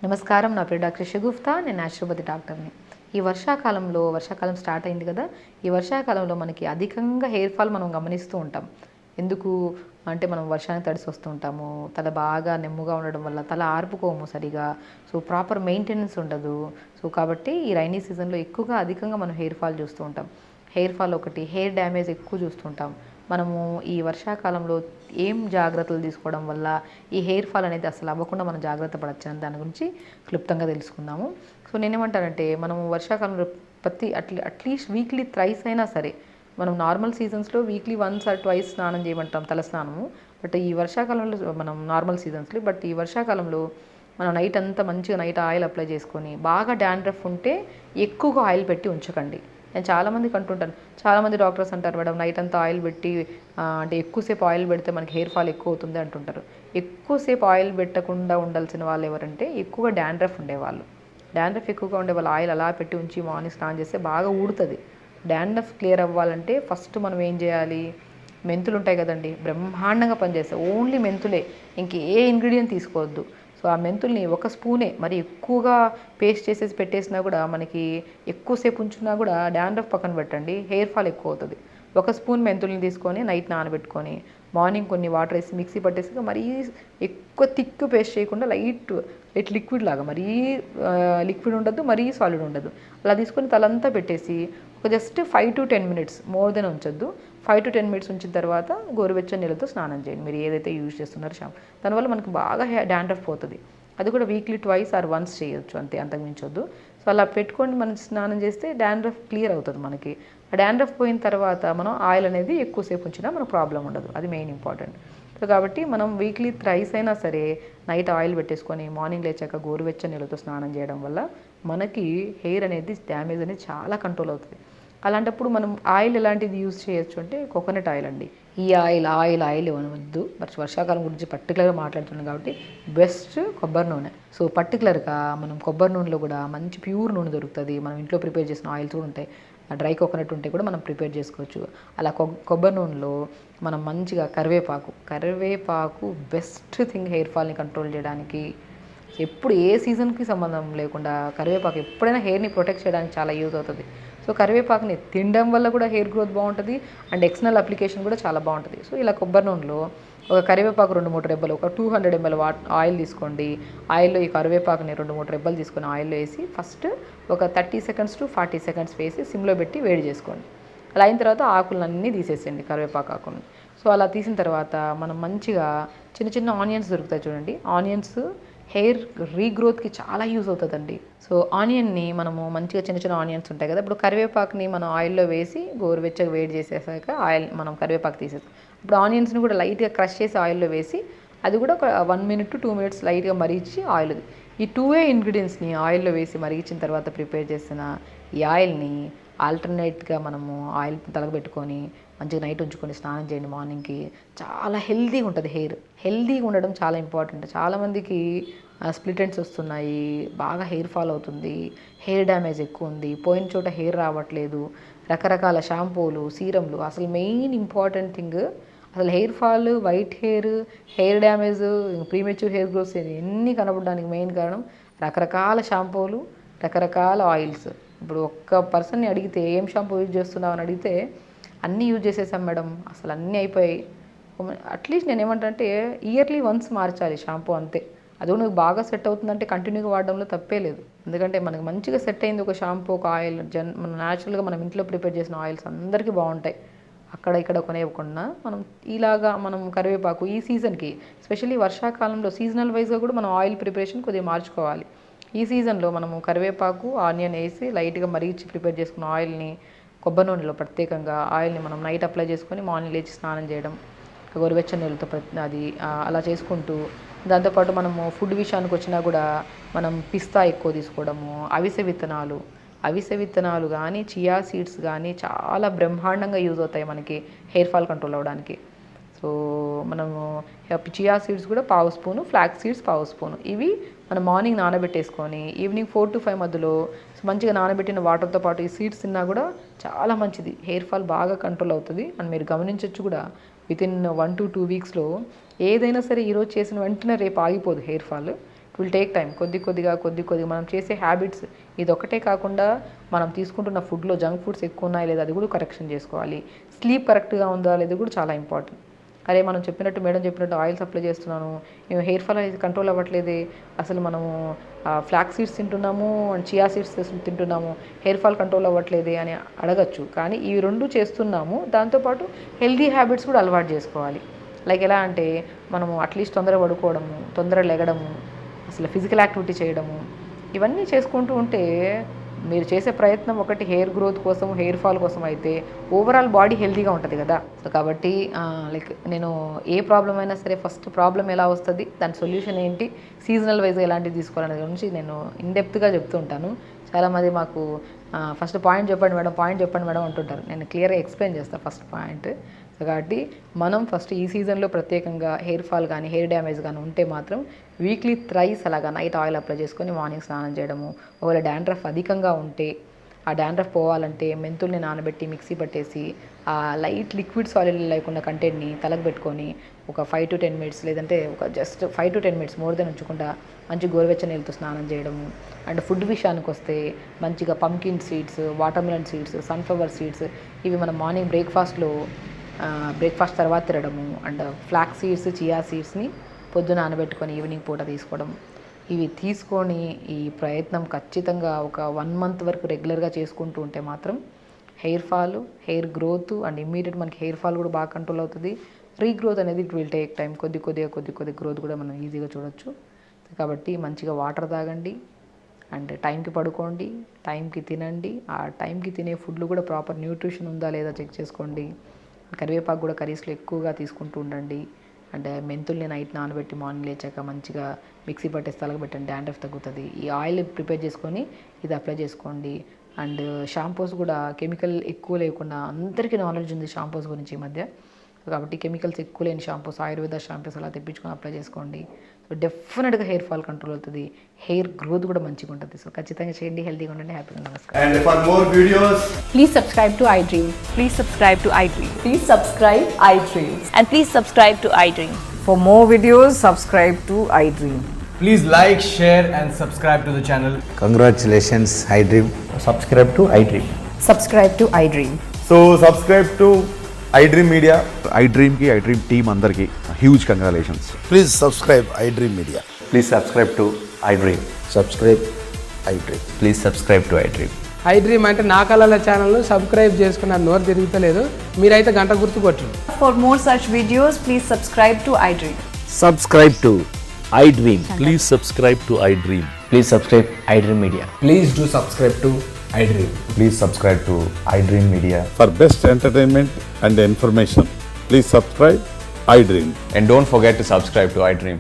నమస్కారం. నా పేరు డాక్టర్ షగుఫ్తా. నేను న్యాచురోపతి డాక్టర్ని. ఈ వర్షాకాలం స్టార్ట్ అయింది కదా! ఈ వర్షాకాలంలో మనకి అధికంగా హెయిర్ ఫాల్ మనం గమనిస్తూ ఉంటాం. ఎందుకు అంటే మనం వర్షానికి తడిసి వస్తూ ఉంటాము. తల బాగా నెమ్ముగా ఉండడం వల్ల తల ఆర్పుకోము సరిగా. ప్రాపర్ మెయింటెనెన్స్ ఉండదు. కాబట్టి ఈ రైనీ సీజన్‌లో ఎక్కువగా అధికంగా మనం హెయిర్ ఫాల్ చూస్తూ ఉంటాం. హెయిర్ ఫాల్ ఒకటి, హెయిర్ డ్యామేజ్ ఎక్కువ చూస్తుంటాం. మనము ఈ వర్షాకాలంలో ఏం జాగ్రత్తలు తీసుకోవడం వల్ల ఈ హెయిర్ ఫాల్ అనేది అసలు అవ్వకుండా మనం జాగ్రత్త పడొచ్చు అని దాని గురించి క్లుప్తంగా తెలుసుకుందాము. నేనేమంటానంటే మనము వర్షాకాలంలో అట్లీస్ట్ వీక్లీ థ్రైస్ అయినా సరే, మనం నార్మల్ సీజన్స్‌లో వీక్లీ వన్స్ ఆర్ ట్వైస్ స్నానం చేయమంటాం, తల స్నానము. ఈ వర్షాకాలంలో మనం నార్మల్ సీజన్స్‌లో ఈ వర్షాకాలంలో మనం నైట్ అంతా మంచిగా నైట్ ఆయిల్ అప్లై చేసుకొని, బాగా డాండ్రఫ్ ఉంటే ఎక్కువగా ఆయిల్ పెట్టి ఉంచకండి. నేను చాలామందికి అంటుంటాను. చాలామంది డాక్టర్స్ అంటారు, మేడం నైట్ అంతా ఆయిల్ పెట్టి అంటే ఎక్కువసేపు ఆయిల్ పెడితే మనకి హెయిర్ ఫాల్ ఎక్కువ అవుతుంది అంటుంటారు. ఎక్కువసేపు ఆయిల్ పెట్టకుండా ఉండాల్సిన వాళ్ళు ఎవరంటే ఎక్కువగా డాండ్రఫ్ ఉండేవాళ్ళు. డాండ్రఫ్ ఎక్కువగా ఉండేవాళ్ళు ఆయిల్ అలా పెట్టి ఉంచి మార్నింగ్ స్నానం చేస్తే బాగా ఊడుతుంది. డాండ్రఫ్ క్లియర్ అవ్వాలంటే ఫస్ట్ మనం ఏం చేయాలి? మెంతులు ఉంటాయి కదండి, బ్రహ్మాండంగా పనిచేస్తాయి. ఓన్లీ మెంతులే, ఇంకే ఇంగ్రీడియంట్ తీసుకోవద్దు. ఆ మెంతుల్ని ఒక స్పూనే, మరి ఎక్కువగా పేస్ట్ చేసేసి పెట్టేసినా కూడా మనకి ఎక్కువసేపు ఉంచున్నా కూడా డాండ్రఫ్ పక్కన పెట్టండి, హెయిర్ ఫాల్ ఎక్కువ అవుతుంది. ఒక స్పూన్ మెంతుల్ని తీసుకొని నైట్ నానబెట్టుకొని మార్నింగ్ కొన్ని వాటర్ వేసి మిక్సీ పట్టేసి, మరీ ఎక్కువ థిక్ పేస్ట్ చేయకుండా లైట్ లిక్విడ్ లాగా, మరీ లిక్విడ్ ఉండదు, మరీ సాలిడ్ ఉండదు, అలా తీసుకొని తలంతా పెట్టేసి ఒక just 5 to 10 minutes, more than ఉంచొద్దు. 5 to 10 మినిట్స్ ఉంచిన తర్వాత గోరువెచ్చని నీళ్ళతో స్నానం చేయండి, మీరు ఏదైతే యూజ్ చేస్తున్నారో షాంపూ. దానివల్ల మనకు బాగా డాండ్రఫ్ పోతుంది. అది కూడా వీక్లీ ట్వైస్ ఆర్ వన్స్ చేయొచ్చు, అంతే, అంతకు మించొద్దు. అలా పెట్టుకొని మనం స్నానం చేస్తే డాండ్రఫ్ క్లియర్ అవుతుంది మనకి. ఆ డాండ్రఫ్ పోయిన తర్వాత మనం ఆయిల్ అనేది ఎక్కువసేపు ఉంచినా మనకు ప్రాబ్లం ఉండదు. అది మెయిన్ ఇంపార్టెంట్. కాబట్టి మనం వీక్లీ థ్రైస్ అయినా సరే నైట్ ఆయిల్ పెట్టేసుకొని మార్నింగ్ లేచాక గోరువెచ్చని నీళ్ళతో స్నానం చేయడం వల్ల మనకి హెయిర్ అనేది డ్యామేజ్ అనేది చాలా కంట్రోల్ అవుతుంది. అలాంటప్పుడు మనం ఆయిల్ ఎలాంటిది యూజ్ చేయొచ్చు అంటే కోకోనట్ ఆయిల్ అండి. ఈ ఆయిల్ వద్దు. వర్షాకాలం గురించి పర్టికులర్గా మాట్లాడుతున్నాం కాబట్టి బెస్ట్ కొబ్బరి నూనె. పర్టికులర్గా మనం కొబ్బరి నూనెలో కూడా మంచి ప్యూర్ నూనె దొరుకుతుంది. మనం ఇంట్లో ప్రిపేర్ చేసిన ఆయిల్స్ కూడా ఉంటాయి. డ్రై కోకోనట్ ఉంటే కూడా మనం ప్రిపేర్ చేసుకోవచ్చు. అలా కొబ్బరి నూనెలో మనం మంచిగా కరివేపాకు బెస్ట్ థింగ్ హెయిర్ ఫాల్ని కంట్రోల్ చేయడానికి. ఎప్పుడు ఏ సీజన్కి సంబంధం లేకుండా కరివేపాకు ఎప్పుడైనా హెయిర్ని ప్రొటెక్ట్ చేయడానికి చాలా యూజ్ అవుతుంది. కరివేపాకుని తినడం వల్ల కూడా హెయిర్ గ్రోత్ బాగుంటుంది అండ్ ఎక్స్టర్నల్ అప్లికేషన్ కూడా చాలా బాగుంటుంది. ఇలా కొబ్బరి నూనెలో ఒక కరివేపాకు 2-3 రెబ్బలు, ఒక 200 ml ఆయిల్ తీసుకోండి. ఆయిల్లో ఈ కరివేపాకుని 2-3 రెబ్బలు తీసుకొని ఆయిల్లో వేసి ఫస్ట్ ఒక 30 seconds to 40 seconds వేసి సిమ్లో పెట్టి వేడి చేసుకోండి. అలా అయిన తర్వాత ఆకులన్నీ తీసేసేయండి, కరివేపాకు ఆకులను. అలా తీసిన తర్వాత మనం మంచిగా చిన్న చిన్న ఆనియన్స్ దొరుకుతాయి చూడండి. ఆనియన్స్ హెయిర్ రీగ్రోత్కి చాలా యూజ్ అవుతుందండి. ఆనియన్ని మనము మంచిగా చిన్న చిన్న ఆనియన్స్ ఉంటాయి కదా, ఇప్పుడు కరివేపాకుని మనం ఆయిల్లో వేసి గోరువెచ్చగా వేడి చేసేసాక మనం కరివేపాకు తీసేస్తాం. ఇప్పుడు ఆనియన్స్ని కూడా లైట్గా క్రష్ చేసి ఆయిల్లో వేసి అది కూడా ఒక 1 minute to 2 minutes లైట్గా మరిగించి ఆయిల్, ఈ 2 ఇంగ్రీడియంట్స్ని ఆయిల్లో వేసి మరిగించిన తర్వాత ప్రిపేర్ చేసిన ఈ ఆయిల్ని ఆల్టర్నేట్గా మనము ఆయిల్ తలకు పెట్టుకొని మంచిగా నైట్ ఉంచుకొని స్నానం చేయండి. మార్నింగ్కి చాలా హెల్తీగా ఉంటుంది. హెల్తీగా ఉండడం చాలా ఇంపార్టెంట్. చాలామందికి స్ప్లిట్ ఎండ్స్ వస్తున్నాయి, బాగా హెయిర్ ఫాల్ అవుతుంది, హెయిర్ డ్యామేజ్ ఎక్కువ ఉంది, పోయిన చోట హెయిర్ రావట్లేదు, రకరకాల షాంపూలు, సీరంలు. అసలు మెయిన్ ఇంపార్టెంట్ థింగ్ అసలు hair fall, white hair damage, premature hair growth ఎన్ని కనపడడానికి మెయిన్ కారణం రకరకాల షాంపూలు, రకరకాల ఆయిల్స్. ఇప్పుడు ఒక్క పర్సన్ని అడిగితే ఏం షాంపూ యూజ్ చేస్తున్నావు అని అడిగితే అన్నీ యూజ్ చేసేసాం మేడం, అసలు అన్నీ అయిపోయాయి. అట్లీస్ట్ నేను ఏమంటే ఇయర్లీ వన్స్ మార్చాలి షాంపూ, అంతే. అది కూడా బాగా సెట్ అవుతుందంటే కంటిన్యూగా వాడడంలో తప్పే లేదు. ఎందుకంటే మనకు మంచిగా సెట్ అయింది ఒక షాంపూ, ఒక ఆయిల్, మన న్యాచురల్గా మనం ఇంట్లో ప్రిపేర్ చేసిన ఆయిల్స్ అందరికీ బాగుంటాయి. అక్కడ ఇక్కడ కొనేయకుండా మనం కరివేపాకు ఈ సీజన్కి, ఎస్పెషల్లీ వర్షాకాలంలో సీజనల్ వైజ్గా కూడా మనం ఆయిల్ ప్రిపరేషన్ కొద్దిగా మార్చుకోవాలి. ఈ సీజన్లో మనము కరివేపాకు, ఆనియన్ వేసి లైట్గా మరిగించి ప్రిపేర్ చేసుకున్న ఆయిల్ని, కొబ్బరి నూనెలో ప్రత్యేకంగా ఆయిల్ని మనం నైట్ అప్లై చేసుకొని మార్నింగ్ లేచి స్నానం చేయడం, గోరువెచ్చని నీళ్ళతో అలా చేసుకుంటూ, దాంతోపాటు మనము ఫుడ్ విషయానికి వచ్చినా కూడా మనం పిస్తా ఎక్కువ తీసుకోవడము, అవిసె విత్తనాలు కానీ, చియా సీడ్స్ కానీ చాలా బ్రహ్మాండంగా యూజ్ అవుతాయి మనకి హెయిర్ ఫాల్ కంట్రోల్ అవ్వడానికి. మనము చియా సీడ్స్ కూడా 1/2 స్పూను, ఫ్లాక్స్ సీడ్స్ 1/2 స్పూను, ఇవి మనం మార్నింగ్ నానబెట్టేసుకొని ఈవినింగ్ 4 to 5 మధ్యలో మంచిగా నానబెట్టిన వాటర్తో పాటు ఈ సీడ్స్ తిన్నా కూడా చాలా మంచిది, హెయిర్ ఫాల్ బాగా కంట్రోల్ అవుతుంది. అని మీరు గమనించవచ్చు కూడా. వితిన్ 1 to 2 వీక్స్లో ఏదైనా సరే ఈరోజు చేసిన వెంటనే రేపు ఆగిపోదు hair fall. Will take time. కొద్దిగా మనం చేసే హ్యాబిట్స్ ఇది ఒక్కటే కాకుండా మనం తీసుకుంటున్న ఫుడ్లో జంక్ ఫుడ్స్ ఎక్కువ ఉన్నాయి లేదా అది కూడా కరెక్షన్ చేసుకోవాలి. స్లీప్ కరెక్ట్గా ఉందా లేదా కూడా చాలా ఇంపార్టెంట్. అరే మనం చెప్పినట్టు మేడం చెప్పినట్టు ఆయిల్స్ అప్లై చేస్తున్నాను, మేము హెయిర్ ఫాల్ అనేది కంట్రోల్ అవ్వట్లేదే, అసలు మనము ఫ్లాక్ సీడ్స్ తింటున్నాము అండ్ చియా సీడ్స్ తింటున్నాము, హెయిర్ ఫాల్ కంట్రోల్ అవ్వట్లేదే అని అడగచ్చు. కానీ ఇవి రెండు చేస్తున్నాము, దాంతోపాటు హెల్దీ హ్యాబిట్స్ కూడా అలవాటు చేసుకోవాలి. లైక్ ఎలా అంటే మనము అట్లీస్ట్ తొందరగా పడుకోవడము, తొందరగా లెగడము, అసలు ఫిజికల్ యాక్టివిటీ చేయడము, ఇవన్నీ చేసుకుంటూ ఉంటే మీరు చేసే ప్రయత్నం ఒకటి హెయిర్ గ్రోత్ కోసం, హెయిర్ ఫాల్ కోసం అయితే ఓవరాల్ బాడీ హెల్తీగా ఉంటుంది కదా. సో కాబట్టి లైక్ నేను ఏ ప్రాబ్లం అయినా సరే ఫస్ట్ ప్రాబ్లం ఎలా వస్తుంది, దాని సొల్యూషన్ ఏంటి, సీజనల్ వైజ్గా ఎలాంటివి తీసుకోవాలనే గురించి నేను ఇన్డెప్త్గా చెప్తూ ఉంటాను. చాలామంది మాకు ఫస్ట్ పాయింట్ చెప్పండి మేడం అంటుంటారు. నేను క్లియర్గా ఎక్స్ప్లెయిన్ చేస్తాను ఫస్ట్ పాయింట్. సో కాబట్టి మనం ఫస్ట్ ఈ సీజన్లో ప్రత్యేకంగా హెయిర్ ఫాల్ కానీ హెయిర్ డ్యామేజ్ కానీ ఉంటే మాత్రం వీక్లీ థ్రైస్ అలాగా నైట్ ఆయిల్ అప్లై చేసుకొని మార్నింగ్ స్నానం చేయడము. ఒకవేళ డాండ్రఫ్ అధికంగా ఉంటే ఆ డాండ్రఫ్ పోవాలంటే మెంతుల్ని నానబెట్టి మిక్సీ పట్టేసి ఆ లైట్ లిక్విడ్ సాలిడ్ లేకుండా కంటెంట్ని తలకు పెట్టుకొని ఒక 5 to 10 minutes లేదంటే ఒక just 5 to 10 minutes more than ఉంచకుండా మంచి గోరువెచ్చని నీళ్ళతో స్నానం చేయడము. అండ్ ఫుడ్ విషయానికి వస్తే మంచిగా pumpkin seeds, watermelon seeds, sunflower seeds ఇవి మనం మార్నింగ్ బ్రేక్ఫాస్ట్ తర్వాత తినడము. అండ్ ఫ్లాక్ సీడ్స్, చియా సీడ్స్ని పొద్దున నానబెట్టుకొని ఈవినింగ్ పూట తీసుకోవడం. ఇవి తీసుకొని ఈ ప్రయత్నం ఖచ్చితంగా ఒక 1 month వరకు రెగ్యులర్గా చేసుకుంటూ ఉంటే మాత్రం hair fall, hair growth and immediate మనకి హెయిర్ ఫాల్ కూడా బాగా కంట్రోల్ అవుతుంది. రీగ్రోత్ అనేది ఇట్ విల్ టేక్ టైం. కొద్ది గ్రోత్ కూడా మనం ఈజీగా చూడొచ్చు. కాబట్టి మంచిగా వాటర్ తాగండి అండ్ టైంకి పడుకోండి, టైంకి తినండి. ఆ టైంకి తినే ఫుడ్లు కూడా ప్రాపర్ న్యూట్రిషన్ ఉందా లేదా చెక్ చేసుకోండి. కరివేపాకు కూడా కర్రీస్లో ఎక్కువగా తీసుకుంటూ ఉండండి. అండ్ మెంతుల్ని నైట్ నానబెట్టి మార్నింగ్ లేచాక మంచిగా మిక్సీ పట్టేసి తలగబెట్టండి, డాండ్రఫ్ తగ్గుతుంది. ఈ ఆయిల్ ప్రిపేర్ చేసుకొని ఇది అప్లై చేసుకోండి. అండ్ షాంపూస్ కూడా కెమికల్ ఎక్కువ లేకుండా, అందరికీ నాలెడ్జ్ ఉంది షాంపూస్ గురించి ఈ మధ్య. కాబట్టి కెమికల్స్ ఎక్కువ లేని షాంపూస్, ఆయుర్వేద షాంపూస్ అలా తెప్పించుకొని అప్లై చేసుకోండి. సో డెఫినెట్గా హెయిర్ ఫాల్ కంట్రోల్ అవుతుంది, హెయిర్ గ్రోత్ కూడా మంచిగా ఉంటుంది. సో ఖచ్చితంగా చేయండి, హెల్తీగా ఉండండి, హ్యాపీగా. నమస్కారం. And for more videos, please subscribe to iDream. Please subscribe to iDream. Please subscribe iDream. And please subscribe to iDream. For more videos, subscribe to iDream. please like, share and subscribe to the channel. Congratulations, iDream. Subscribe to iDream. Subscribe to iDream. So subscribe to iDream Media. iDream team అందరికి huge congratulations. Please subscribe iDream Media. Please subscribe to iDream. Subscribe iDream. Please subscribe to iDream. iDream అంటే నా కళల ఛానల్ను subscribe చేసుకున్న నోరు తిరుగుతలేదు, మీరైతే గంట గుర్తు కొట్టండి. For more such videos, please subscribe to iDream. Subscribe to iDream. Please subscribe to iDream. Please subscribe iDream Media. Please do subscribe to iDream. Please subscribe to iDream Media. For best entertainment and information, please subscribe iDream. And don't forget to subscribe to iDream.